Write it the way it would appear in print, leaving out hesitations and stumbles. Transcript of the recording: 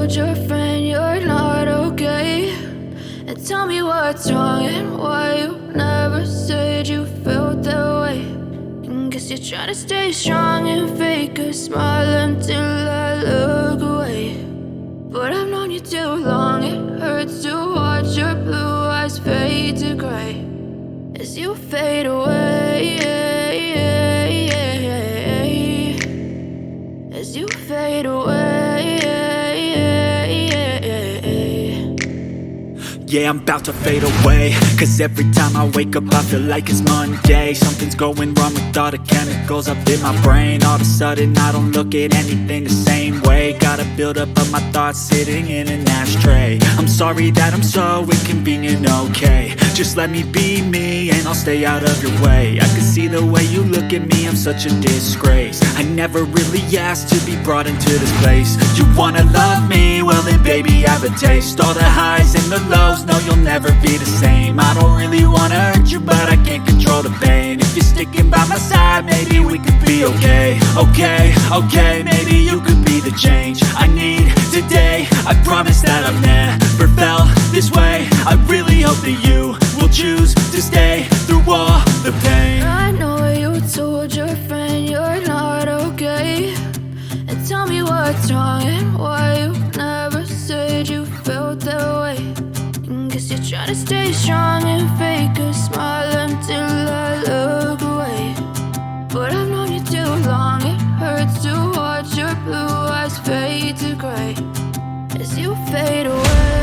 told your friend you're not okay, and tell me what's wrong and why you never said you felt that way. And guess you're trying to stay strong and fake a smile until I look away. But I've known you too long, it hurts to watch your blue eyes fade to gray as you fade away, as you fade away. Yeah, I'm about to fade away, cause every time I wake up I feel like it's Monday. Something's going wrong with all the chemicals up in my brain. All of a sudden I don't look at anything the same way. Got a build up of my thoughts sitting in an ashtray. I'm sorry that I'm so inconvenient, okay. Just let me be me and I'll stay out of your way. I can see the way you look at me, I'm such a disgrace. I never really asked to be brought into this place. You wanna love me? Well then baby have a taste. All the highs and the lows, no, you'll never be the same. I don't really wanna hurt you, but I can't control the pain. If you're sticking by my side, maybe we could be okay. Okay, maybe you could be the change I need today. I promise that I've never felt this way. I really hope that you will choose to stay through all the pain. I know you told your friend you're not okay, and tell me what's wrong and why you never said you felt that way. Guess you're trying to stay strong and fake a smile until I look away. But I've known you too long, it hurts to watch your blue eyes fade to gray as you fade away.